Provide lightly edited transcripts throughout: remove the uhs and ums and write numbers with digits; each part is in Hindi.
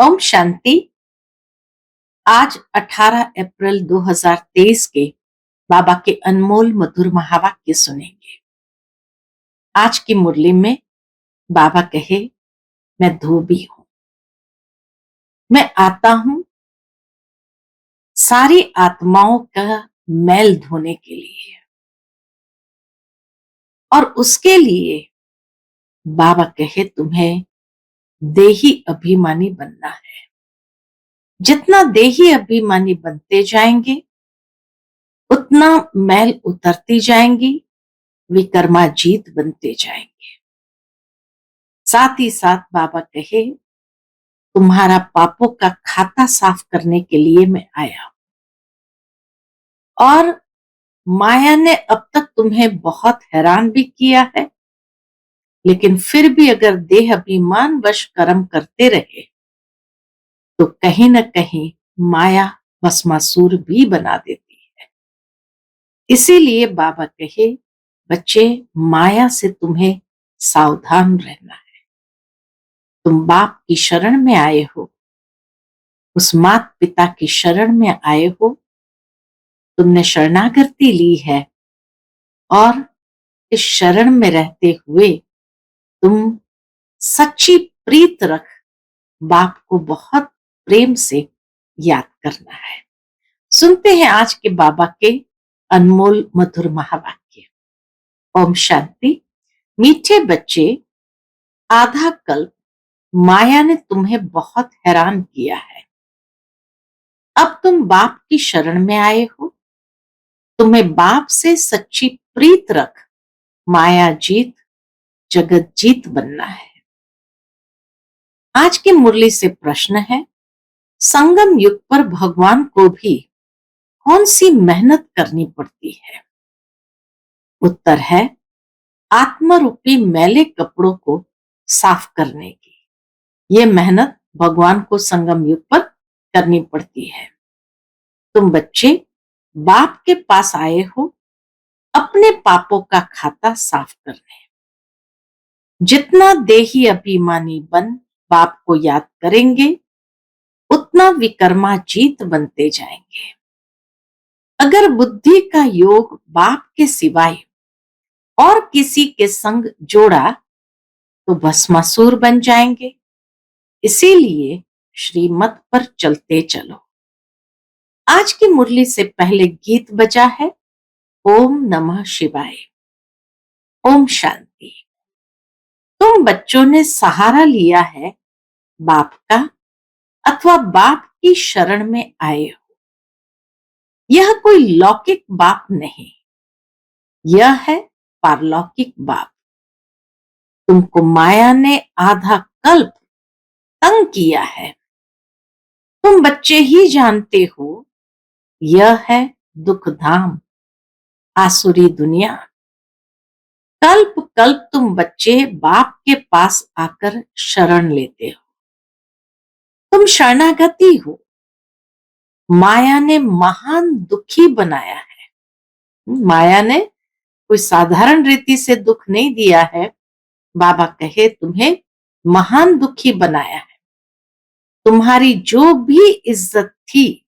ओम शांति। आज 18 अप्रैल 2023 के बाबा के अनमोल मधुर महावाक्य सुनेंगे। आज की मुरली में बाबा कहे, मैं धोबी हूं, मैं आता हूं सारी आत्माओं का मैल धोने के लिए, और उसके लिए बाबा कहे तुम्हें देही अभिमानी बनना है। जितना देही अभिमानी बनते जाएंगे उतना मैल उतरती जाएंगी, विकर्माजीत बनते जाएंगे। साथ ही साथ बाबा कहे, तुम्हारा पापों का खाता साफ करने के लिए मैं आया हूं। और माया ने अब तक तुम्हें बहुत हैरान भी किया है, लेकिन फिर भी अगर देह अभिमान वश कर्म करते रहे तो कहीं न कहीं माया भस्मासुर भी बना देती है। इसीलिए बाबा कहे, बच्चे, माया से तुम्हें सावधान रहना है। तुम बाप की शरण में आए हो, उस माता पिता की शरण में आए हो, तुमने शरणागति ली है, और इस शरण में रहते हुए तुम सच्ची प्रीत रख बाप को बहुत प्रेम से याद करना है। सुनते हैं आज के बाबा के अनमोल मधुर महावाक्य। ओम शांति। मीठे बच्चे, आधा कल्प माया ने तुम्हें बहुत हैरान किया है। अब तुम बाप की शरण में आए हो, तुम्हें बाप से सच्ची प्रीत रख माया जीत जगत जीत बनना है। आज की मुरली से प्रश्न है, संगम युग पर भगवान को भी कौन सी मेहनत करनी पड़ती है? उत्तर है, आत्मरूपी मैले कपड़ों को साफ करने की। ये मेहनत भगवान को संगम युग पर करनी पड़ती है। तुम बच्चे बाप के पास आए हो अपने पापों का खाता साफ करने। जितना देही अभिमानी बन बाप को याद करेंगे उतना विकर्माजीत बनते जाएंगे। अगर बुद्धि का योग बाप के सिवाय और किसी के संग जोड़ा तो भस्मासुर बन जाएंगे। इसीलिए श्रीमत पर चलते चलो। आज की मुरली से पहले गीत बजा है, ओम नमः शिवाय। ओम शांति। तुम बच्चों ने सहारा लिया है बाप का, अथवा बाप की शरण में आए हो। यह कोई लौकिक बाप नहीं, यह है पारलौकिक बाप। तुमको माया ने आधा कल्प तंग किया है। तुम बच्चे ही जानते हो, यह है दुख धाम, आसुरी दुनिया। कल्प कल्प तुम बच्चे बाप के पास आकर शरण लेते हो। तुम शरणागति हो। माया ने महान दुखी बनाया है। माया ने कोई साधारण रीति से दुख नहीं दिया है। बाबा कहे, तुम्हें महान दुखी बनाया है। तुम्हारी जो भी इज्जत थी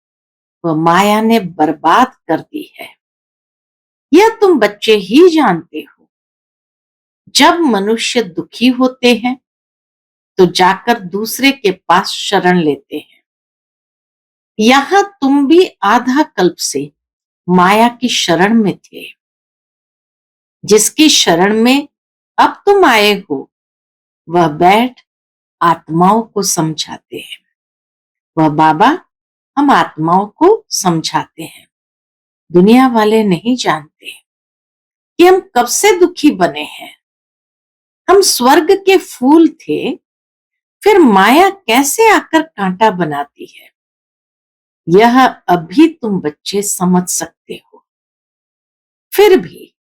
वह माया ने बर्बाद कर दी है। यह तुम बच्चे ही जानते हो। जब मनुष्य दुखी होते हैं तो जाकर दूसरे के पास शरण लेते हैं। यहां तुम भी आधा कल्प से माया की शरण में थे। जिसकी शरण में अब तुम आए हो वह बैठ आत्माओं को समझाते हैं। वह बाबा हम आत्माओं को समझाते हैं। दुनिया वाले नहीं जानते कि हम कब से दुखी बने हैं। हम स्वर्ग के फूल थे, फिर माया कैसे आकर कांटा बनाती है, यह अभी तुम बच्चे समझ सकते हो। फिर भी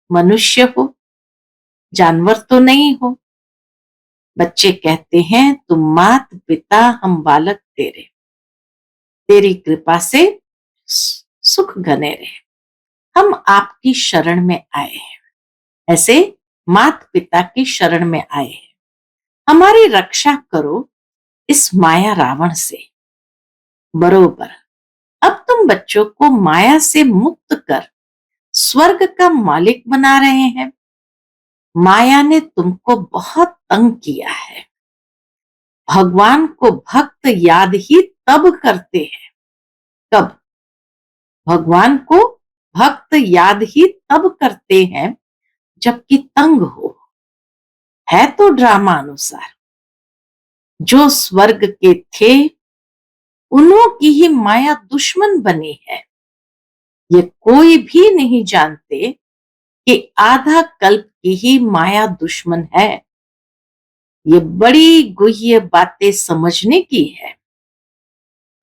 मनुष्य हो, जानवर तो नहीं हो। बच्चे कहते हैं, तुम मात पिता हम बालक तेरे, तेरी कृपा से सुख घने रहे। हम आपकी शरण में आए हैं। ऐसे मात पिता की शरण में आए हैं। हमारी रक्षा करो, इस माया रावण से। बरोबर, अब तुम बच्चों को माया से मुक्त कर स्वर्ग का मालिक बना रहे हैं। माया ने तुमको बहुत तंग किया है। भगवान को भक्त याद ही तब करते हैं। कब? भगवान को भक्त याद ही तब करते हैं जबकि तंग हो। है तो ड्रामा अनुसार। जो स्वर्ग के थे उन्हों की ही माया दुश्मन बनी है। ये कोई भी नहीं जानते कि आधा कल्प की ही माया दुश्मन है। ये बड़ी गुह्य बातें समझने की है।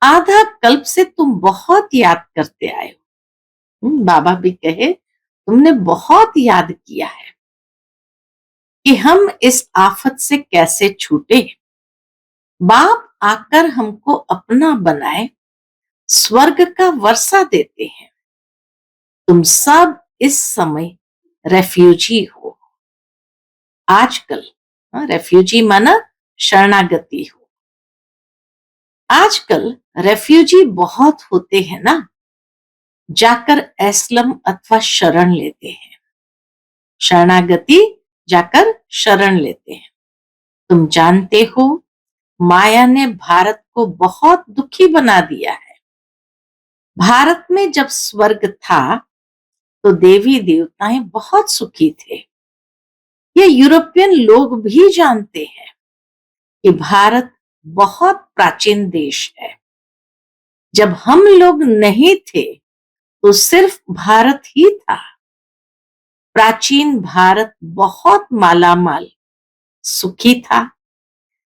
आधा कल्प से तुम बहुत याद करते आए हो। बाबा भी कहे तुमने बहुत याद किया है कि हम इस आफत से कैसे छूटे। बाप आकर हमको अपना बनाए, स्वर्ग का वर्षा देते हैं। तुम सब इस समय रेफ्यूजी हो। आजकल रेफ्यूजी माना शरणागति हो। आजकल रेफ्यूजी बहुत होते हैं ना, जाकर एस्लम अथवा शरण लेते हैं। शरणागति जाकर शरण लेते हैं। तुम जानते हो माया ने भारत को बहुत दुखी बना दिया है। भारत में जब स्वर्ग था तो देवी देवताएं बहुत सुखी थे। ये यूरोपियन लोग भी जानते हैं कि भारत बहुत प्राचीन देश है। जब हम लोग नहीं थे तो सिर्फ भारत ही था। प्राचीन भारत बहुत मालामाल सुखी था,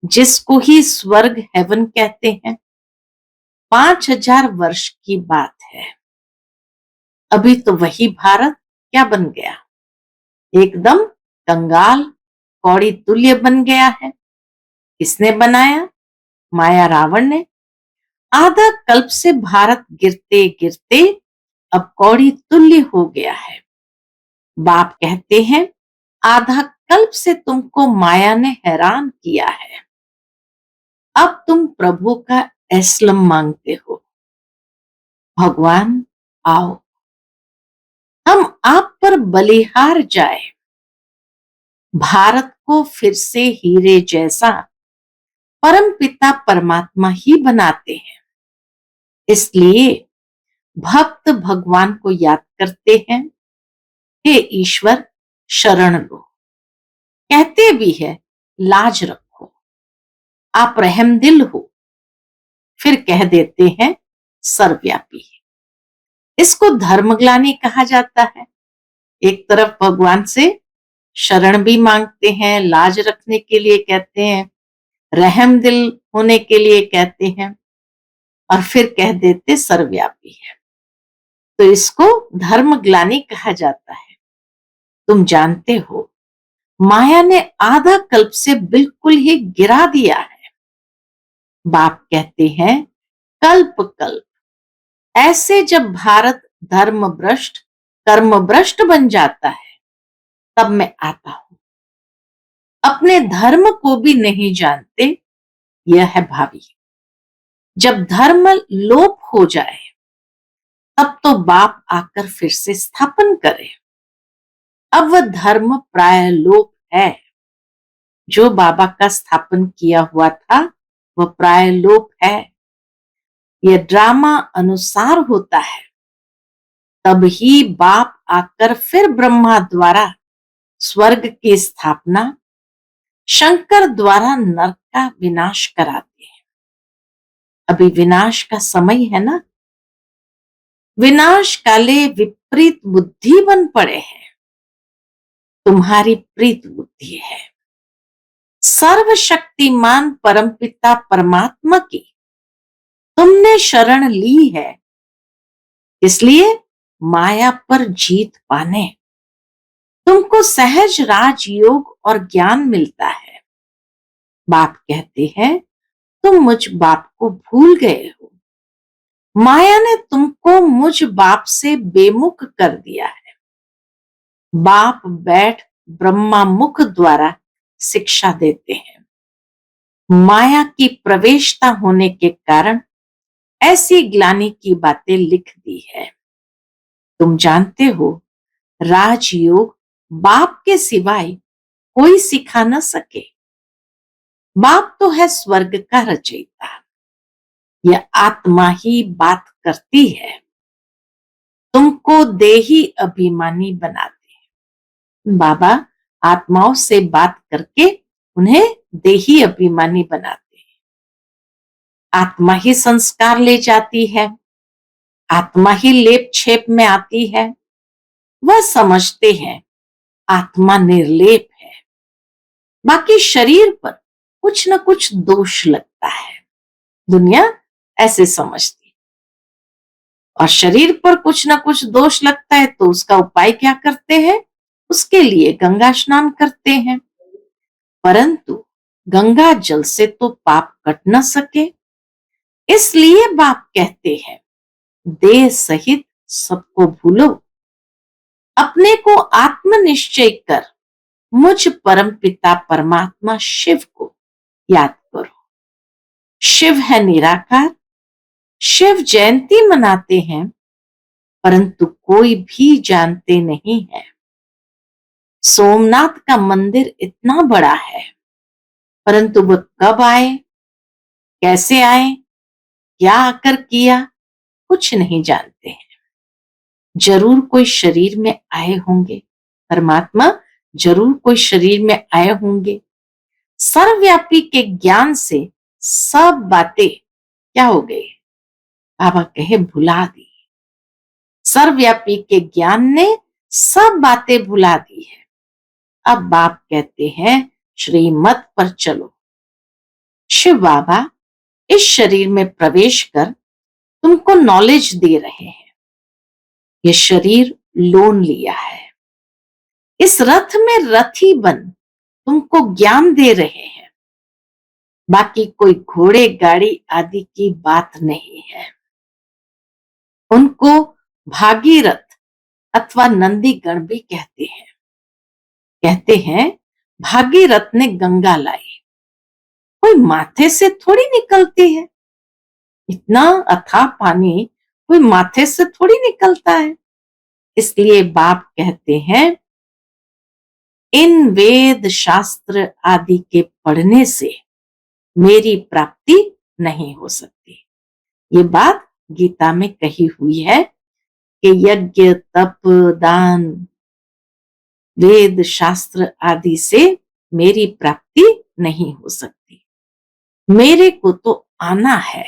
जिसको ही स्वर्ग हेवन कहते हैं। 5000 वर्ष की बात है। अभी तो वही भारत क्या बन गया, एकदम कंगाल कौड़ी तुल्य बन गया है। किसने बनाया? माया रावण ने। आधा कल्प से भारत गिरते गिरते अब कौड़ी तुल्य हो गया है। बाप कहते हैं आधा कल्प से तुमको माया ने हैरान किया है। अब तुम प्रभु का एस्लम मांगते हो। भगवान आओ, हम आप पर बलिहार जाए। भारत को फिर से हीरे जैसा परम पिता परमात्मा ही बनाते हैं। इसलिए भक्त भगवान को याद करते हैं, हे ईश्वर शरण लो। कहते भी है लाज रखो, आप रहमदिल हो। फिर कह देते हैं सर्वव्यापी। इसको धर्मग्लानि कहा जाता है। एक तरफ भगवान से शरण भी मांगते हैं, लाज रखने के लिए कहते हैं, रहमदिल होने के लिए कहते हैं, और फिर कह देते सर्वव्यापी है। तो इसको धर्मग्लानि कहा जाता है। तुम जानते हो माया ने आधा कल्प से बिल्कुल ही गिरा दिया है। बाप कहते हैं कल्प कल्प। ऐसे जब भारत धर्म भ्रष्ट कर्म भ्रष्ट बन जाता है तब मैं आता हूं। अपने धर्म को भी नहीं जानते, यह है भावी। जब धर्म लोप हो जाए तब तो बाप आकर फिर से स्थापन करे। अब वह धर्म प्राय लोप है। जो बाबा का स्थापन किया हुआ था वह प्राय लोप है। यह ड्रामा अनुसार होता है। तब ही बाप आकर फिर ब्रह्मा द्वारा स्वर्ग की स्थापना, शंकर द्वारा नरक का विनाश कराते हैं। अभी विनाश का समय है ना। विनाश काले विपरीत बुद्धि बन पड़े हैं। तुम्हारी प्रीत बुद्धि है। सर्वशक्तिमान परमपिता परमात्मा की तुमने शरण ली है, इसलिए माया पर जीत पाने तुमको सहज राजयोग और ज्ञान मिलता है। बाप कहते हैं तुम मुझ बाप को भूल गए हो। माया ने तुमको मुझ बाप से बेमुख कर दिया है। बाप बैठ ब्रह्मा मुख द्वारा शिक्षा देते हैं। माया की प्रवेशता होने के कारण ऐसी ग्लानि की बातें लिख दी है। तुम जानते हो, राजयोग बाप के सिवाय कोई सिखा न सके। बाप तो है स्वर्ग का रचयिता। यह आत्मा ही बात करती है। तुमको देही अभिमानी बनाते हैं। बाबा आत्माओं से बात करके उन्हें देही अभिमानी बनाते हैं। आत्मा ही संस्कार ले जाती है, आत्मा ही लेप छेप में आती है। वह समझते हैं आत्मा निर्लेप है, बाकी शरीर पर कुछ न कुछ दोष लगता है। दुनिया ऐसे समझती। और शरीर पर कुछ न कुछ दोष लगता है तो उसका उपाय क्या करते हैं? उसके लिए गंगा स्नान करते हैं। परंतु गंगा जल से तो पाप कट न सके, इसलिए बाप कहते हैं देह सहित सबको भूलो, अपने को आत्मनिश्चय कर मुझ परम पिता परमात्मा शिव को याद करो। शिव है निराकार। शिव जयंती मनाते हैं, परंतु कोई भी जानते नहीं है। सोमनाथ का मंदिर इतना बड़ा है, परंतु वो कब आए, कैसे आए, क्या आकर किया, कुछ नहीं जानते हैं। जरूर कोई शरीर में आए होंगे, परमात्मा जरूर कोई शरीर में आए होंगे। सर्वव्यापी के ज्ञान से सब बातें क्या हो गई? बाबा कहे भुला दी। सर्वव्यापी के ज्ञान ने सब बातें भुला दी है। अब बाप कहते हैं श्रीमत पर चलो। शिव बाबा इस शरीर में प्रवेश कर तुमको नॉलेज दे रहे हैं। ये शरीर लोन लिया है। इस रथ में रथी बन तुमको ज्ञान दे रहे हैं। बाकी कोई घोड़े गाड़ी आदि की बात नहीं है। उनको भागीरथ अथवा नंदीगण भी कहते हैं। कहते हैं भागीरथ ने गंगा लाई, कोई माथे से थोड़ी निकलती है। इतना अथाह पानी कोई माथे से थोड़ी निकलता है। इसलिए बाप कहते हैं इन वेद शास्त्र आदि के पढ़ने से मेरी प्राप्ति नहीं हो सकती। ये बात गीता में कही हुई है कि यज्ञ तप दान वेद शास्त्र आदि से मेरी प्राप्ति नहीं हो सकती। मेरे को तो आना है।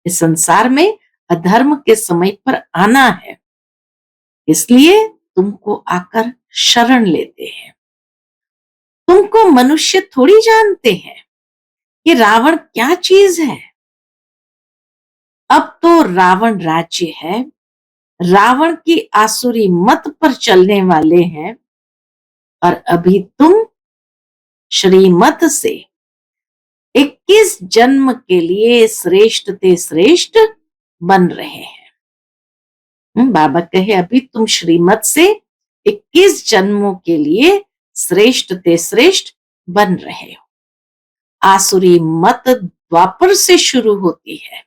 इस संसार में अधर्म के समय पर आना है, इसलिए तुमको आकर शरण लेते हैं। तुमको मनुष्य थोड़ी जानते हैं कि रावण क्या चीज है। अब तो रावण राज्य है। रावण की आसुरी मत पर चलने वाले हैं और अभी तुम श्रीमत से 21 जन्म के लिए श्रेष्ठ ते श्रेष्ठ बन रहे हैं। बाबा कहे अभी तुम श्रीमत से 21 जन्मों के लिए श्रेष्ठ ते श्रेष्ठ बन रहे हो। आसुरी मत द्वापर से शुरू होती है,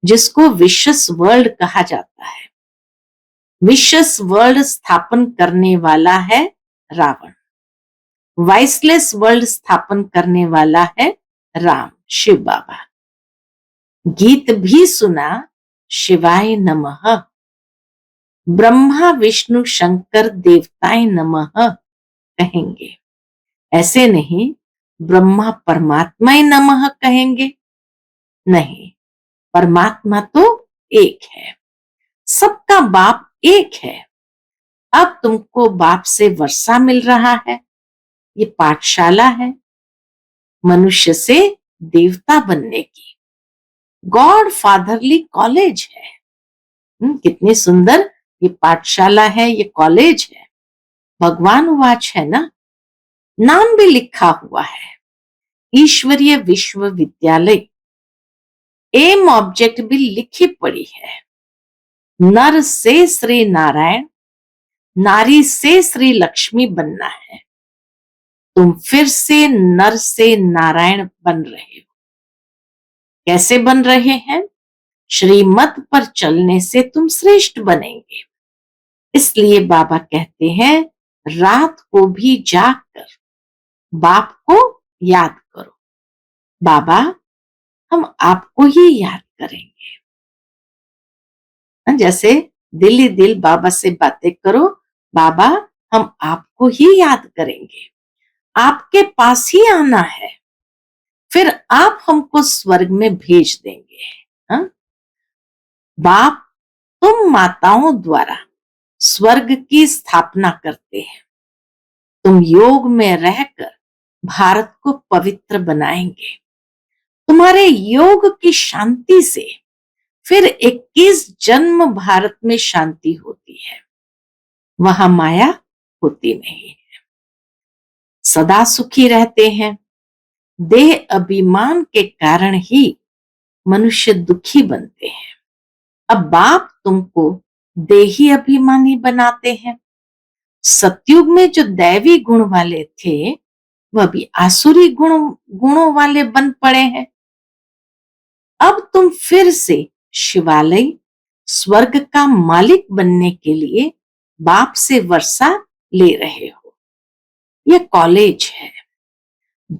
जिसको विशस वर्ल्ड कहा जाता है। विशस वर्ल्ड स्थापन करने वाला है रावण। वाइसलेस वर्ल्ड स्थापन करने वाला है राम, शिव बाबा। गीत भी सुना शिवाय नमः, ब्रह्मा विष्णु शंकर देवताय नमः कहेंगे। ऐसे नहीं ब्रह्मा परमात्मा नमः कहेंगे, नहीं, परमात्मा तो एक है, सबका बाप एक है। अब तुमको बाप से वर्षा मिल रहा है। ये पाठशाला है मनुष्य से देवता बनने की। गॉड फादरली कॉलेज है। कितनी सुंदर ये पाठशाला है, ये कॉलेज है। भगवान वाच है ना, नाम भी लिखा हुआ है ईश्वरीय विश्वविद्यालय। एम ऑब्जेक्ट भी लिखी पड़ी है। नर से श्री नारायण, नारी से श्री लक्ष्मी बनना है। तुम फिर से नर से नारायण बन रहे हो। कैसे बन रहे हैं? श्रीमत पर चलने से तुम श्रेष्ठ बनेंगे। इसलिए बाबा कहते हैं, रात को भी जागकर बाप को याद करो। बाबा, हम आपको ही याद करेंगे। जैसे दिल ही दिल बाबा से बातें करो, बाबा हम आपको ही याद करेंगे, आपके पास ही आना है, फिर आप हमको स्वर्ग में भेज देंगे। हा? बाप, तुम माताओं द्वारा स्वर्ग की स्थापना करते हैं। तुम योग में रहकर भारत को पवित्र बनाएंगे। तुम्हारे योग की शांति से फिर 21 जन्म भारत में शांति होती है, वहां माया होती नहीं है। सदा सुखी रहते हैं। देह अभिमान के कारण ही मनुष्य दुखी बनते हैं। अब बाप तुमको देही अभिमानी बनाते हैं। सतयुग में जो दैवी गुण वाले थे, वह भी आसुरी गुणों वाले बन पड़े हैं। अब तुम फिर से शिवालय स्वर्ग का मालिक बनने के लिए बाप से वर्षा ले रहे हो। यह कॉलेज है।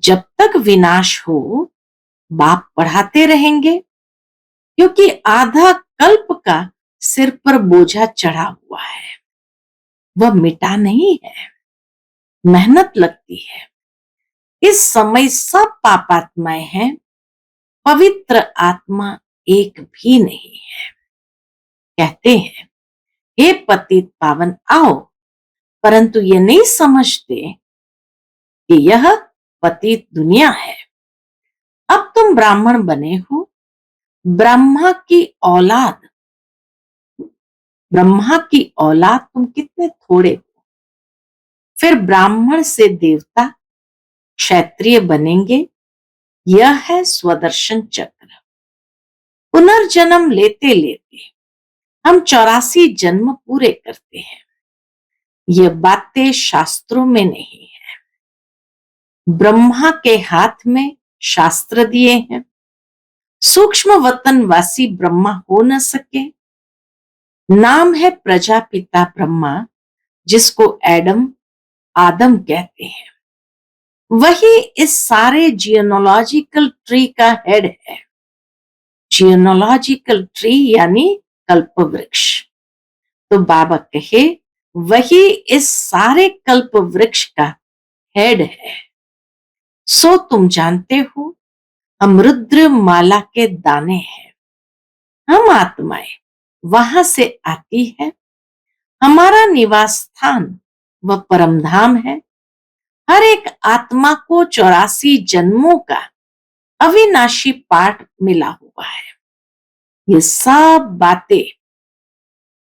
जब तक विनाश हो, बाप पढ़ाते रहेंगे, क्योंकि आधा कल्प का सिर पर बोझा चढ़ा हुआ है, वह मिटा नहीं है। मेहनत लगती है। इस समय सब पापात्माएं हैं, पवित्र आत्मा एक भी नहीं है। कहते हैं, हे पतित पावन आओ, परंतु ये नहीं समझते कि यह पतित दुनिया है। अब तुम ब्राह्मण बने हो। ब्रह्मा की औलाद तुम कितने थोड़े हो। फिर ब्राह्मण से देवता क्षत्रिय बनेंगे। यह है स्वदर्शन चक्र। पुनर्जन्म लेते लेते हम 84 जन्म पूरे करते हैं। ये बातें शास्त्रों में नहीं है। ब्रह्मा के हाथ में शास्त्र दिए हैं। सूक्ष्म वतनवासी ब्रह्मा हो न सके। नाम है प्रजापिता ब्रह्मा, जिसको आदम कहते हैं। वही इस सारे जियोनोलॉजिकल ट्री का हेड है। जियोनोलॉजिकल ट्री यानी कल्प वृक्ष। तो बाबा कहे, वही इस सारे कल्प वृक्ष का हेड है। सो तुम जानते हो, हम रुद्र माला के दाने हैं। हम आत्माएं वहां से आती है। हमारा निवास स्थान वह परम धाम है। हर एक आत्मा को 84 जन्मों का अविनाशी पाठ मिला हुआ है। ये सब बातें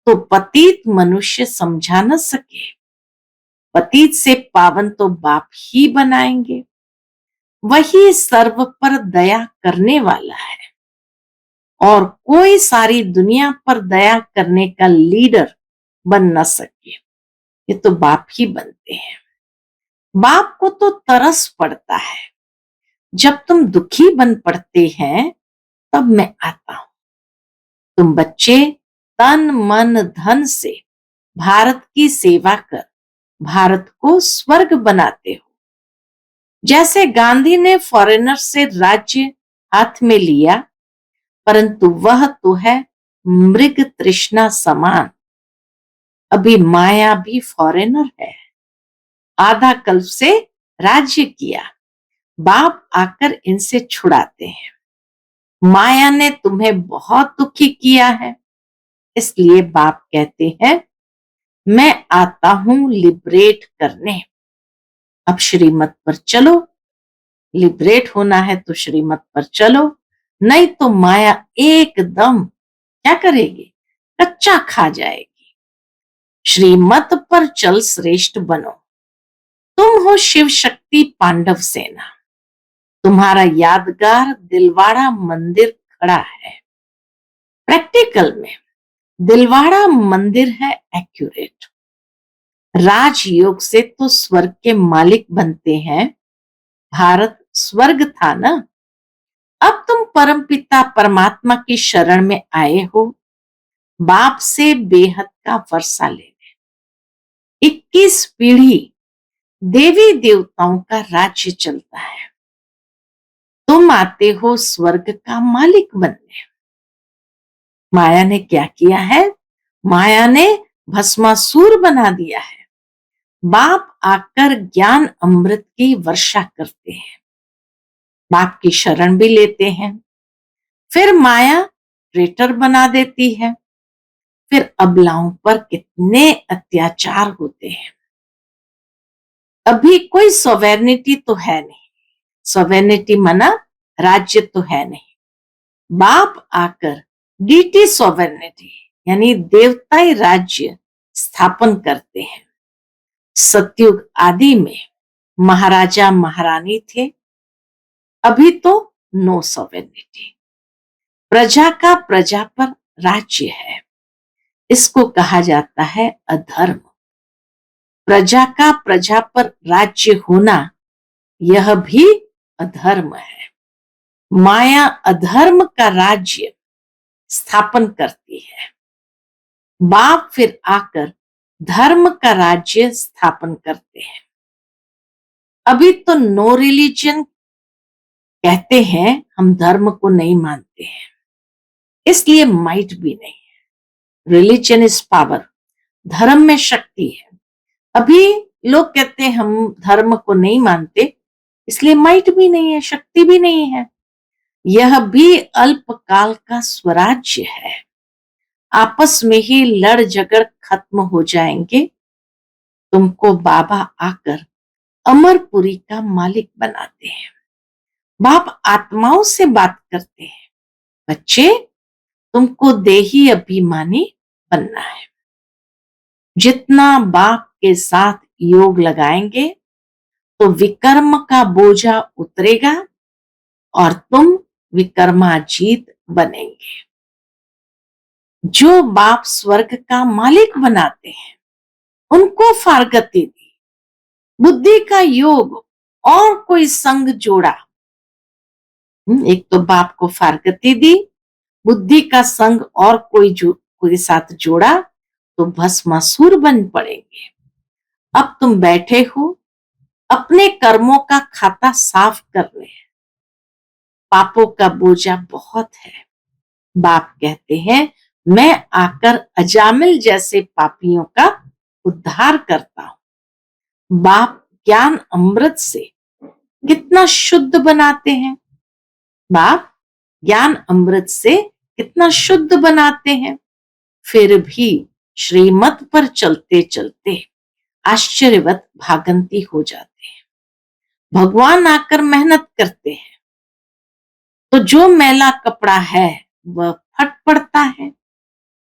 तो पतित मनुष्य समझा न सके। पतित से पावन तो बाप ही बनाएंगे। वही सर्व पर दया करने वाला है, और कोई सारी दुनिया पर दया करने का लीडर बन न सके। ये तो बाप ही बनते हैं। बाप को तो तरस पड़ता है। जब तुम दुखी बन पड़ते हैं, तब मैं आता हूं। तुम बच्चे तन मन धन से भारत की सेवा कर भारत को स्वर्ग बनाते हो। जैसे गांधी ने फॉरेनर से राज्य हाथ में लिया, परंतु वह तो है मृग तृष्णा समान। अभी माया भी फॉरेनर है। आधा कल्प से राज्य किया, बाप आकर इनसे छुड़ाते हैं। माया ने तुम्हें बहुत दुखी किया है, इसलिए बाप कहते हैं, मैं आता हूं लिबरेट करने। अब श्रीमत पर चलो। लिबरेट होना है तो श्रीमत पर चलो, नहीं तो माया एकदम क्या करेगी? कच्चा खा जाएगी। श्रीमत पर चल श्रेष्ठ बनो। तुम हो शिव शक्ति पांडव सेना। तुम्हारा यादगार दिलवाड़ा मंदिर खड़ा है। प्रैक्टिकल में दिलवाड़ा मंदिर है एक्यूरेट। राजयोग से तो स्वर्ग के मालिक बनते हैं। भारत स्वर्ग था ना। अब तुम परमपिता परमात्मा की शरण में आए हो, बाप से बेहद का वर्षा लेने। 21 पीढ़ी देवी देवताओं का राज्य चलता है। तुम आते हो स्वर्ग का मालिक बनने। माया ने क्या किया है? माया ने भस्मासुर बना दिया है। बाप आकर ज्ञान अमृत की वर्षा करते हैं, बाप की शरण भी लेते हैं, फिर माया ट्रेटर बना देती है। फिर अबलाओं पर कितने अत्याचार होते हैं। अभी कोई सॉवेरेनिटी तो है नहीं। सॉवेरेनिटी माना राज्य तो है नहीं। बाप आकर डीटी सॉवेरेनिटी यानी देवताई राज्य स्थापन करते हैं। सतयुग आदि में महाराजा महारानी थे, अभी तो नो सॉवेरेनिटी। प्रजा का प्रजा पर राज्य है, इसको कहा जाता है अधर्म। प्रजा का प्रजा पर राज्य होना यह भी अधर्म है। माया अधर्म का राज्य स्थापन करती है, बाप फिर आकर धर्म का राज्य स्थापन करते हैं। अभी तो नो रिलीजन कहते हैं, हम धर्म को नहीं मानते हैं, इसलिए माइट भी नहीं है। रिलीजन इज पावर, धर्म में शक्ति है। अभी लोग कहते हैं हम धर्म को नहीं मानते, इसलिए माइट भी नहीं है, शक्ति भी नहीं है। यह भी अल्पकाल का स्वराज्य है, आपस में ही लड़ झगड़ खत्म हो जाएंगे। तुमको बाबा आकर अमरपुरी का मालिक बनाते हैं। बाप आत्माओं से बात करते हैं, बच्चे तुमको देही अभिमानी बनना है। जितना बाप के साथ योग लगाएंगे तो विकर्म का बोझा उतरेगा और तुम विकर्माजीत बनेंगे। जो बाप स्वर्ग का मालिक बनाते हैं उनको फारगति दी, बुद्धि का योग और कोई संग जोड़ा। एक तो बाप को फारगति दी, बुद्धि का संग और कोई साथ जोड़ा तो भस्मासुर बन पड़ेंगे। अब तुम बैठे हो, अपने कर्मों का खाता साफ कर रहे हैं। पापों का बोझा बहुत है। बाप कहते हैं मैं आकर अजामिल जैसे पापियों का उद्धार करता हूं। बाप ज्ञान अमृत से कितना शुद्ध बनाते हैं। बाप ज्ञान अमृत से कितना शुद्ध बनाते हैं। फिर भी श्रीमत पर चलते चलते आश्चर्यवत भागंती हो जाते हैं। भगवान आकर मेहनत करते हैं तो जो मैला कपड़ा है वह फट पड़ता है,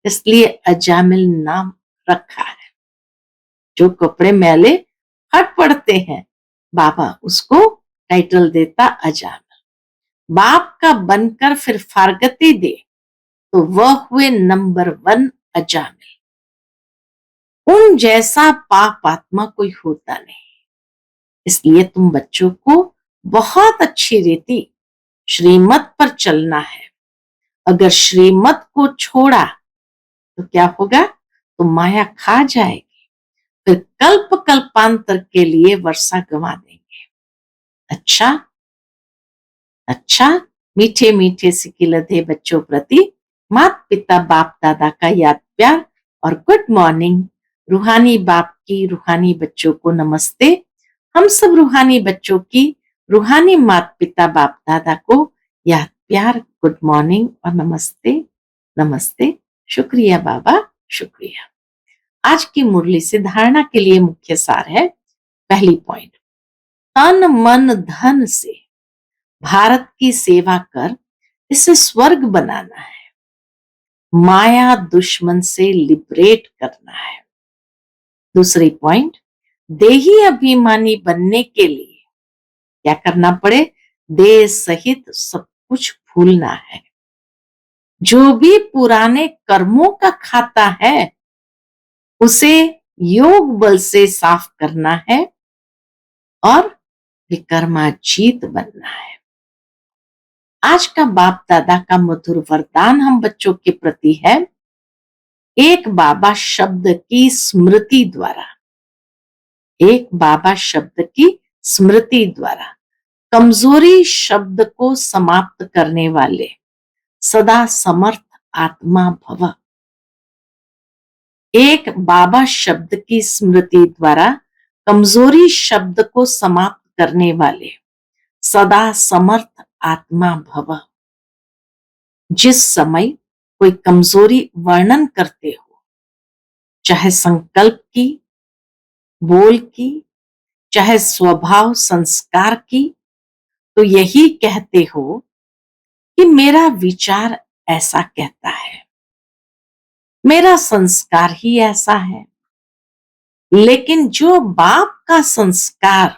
इसलिए अजामिल नाम रखा है। जो कपड़े मैले फट पड़ते हैं, बाबा उसको टाइटल देता अजामिल। बाप का बनकर फिर फारगती दे तो वह हुए नंबर 1 अजामिल। उन जैसा पाप आत्मा कोई होता नहीं, इसलिए तुम बच्चों को बहुत अच्छी रीति श्रीमत पर चलना है। अगर श्रीमत को छोड़ा तो क्या होगा? तो माया खा जाएगी, फिर कल्प कल्पांतर के लिए वर्षा गंवा देंगे। अच्छा, मीठे मीठे सिकिलधे बच्चों प्रति माता पिता बाप दादा का याद प्यार और गुड मॉर्निंग। रूहानी बाप की रूहानी बच्चों को नमस्ते। हम सब रूहानी बच्चों की रूहानी माता पिता बाप दादा को याद प्यार, गुड मॉर्निंग और नमस्ते नमस्ते। शुक्रिया बाबा, शुक्रिया। आज की मुरली से धारणा के लिए मुख्य सार है। पहली पॉइंट, तन मन धन से भारत की सेवा कर इसे स्वर्ग बनाना है। माया दुश्मन से लिबरेट करना है। दूसरी पॉइंट, देही अभिमानी बनने के लिए क्या करना पड़े? देह सहित सब कुछ भूलना है। जो भी पुराने कर्मों का खाता है उसे योग बल से साफ करना है और विक्रमाजीत बनना है। आज का बाप दादा का मधुर वरदान हम बच्चों के प्रति है, एक बाबा शब्द की स्मृति द्वारा, एक बाबा शब्द की स्मृति द्वारा कमजोरी शब्द को समाप्त करने वाले सदा समर्थ आत्मा भव। एक बाबा शब्द की स्मृति द्वारा कमजोरी शब्द को समाप्त करने वाले सदा समर्थ आत्मा भव। जिस समय कोई कमजोरी वर्णन करते हो, चाहे संकल्प की, बोल की, चाहे स्वभाव संस्कार की, तो यही कहते हो कि मेरा विचार ऐसा कहता है, मेरा संस्कार ही ऐसा है। लेकिन जो बाप का संस्कार,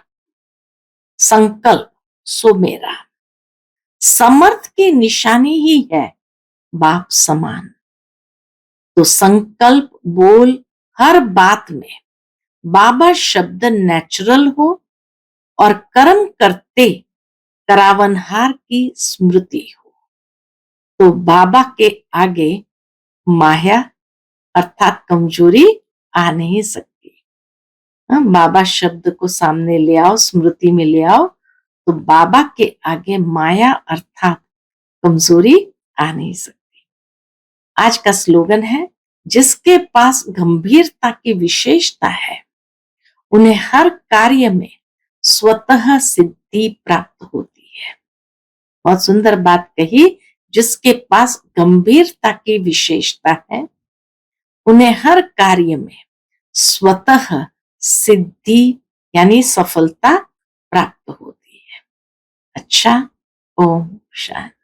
संकल्प, सो मेरा समर्थ की निशानी ही है बाप समान। तो संकल्प, बोल, हर बात में बाबा शब्द नेचुरल हो और कर्म करते करावनहार की स्मृति हो, तो बाबा के आगे माया अर्थात कमजोरी आ नहीं सकती। बाबा शब्द को सामने ले आओ, स्मृति में ले आओ, तो बाबा के आगे माया अर्थात कमजोरी आ नहीं सकती। आज का स्लोगन है, जिसके पास गंभीरता की विशेषता है उन्हें हर कार्य में स्वतः सिद्धि प्राप्त होती है। बहुत सुंदर बात कही, जिसके पास गंभीरता की विशेषता है उन्हें हर कार्य में स्वतः सिद्धि यानी सफलता प्राप्त होती है। अच्छा, ओम शांति।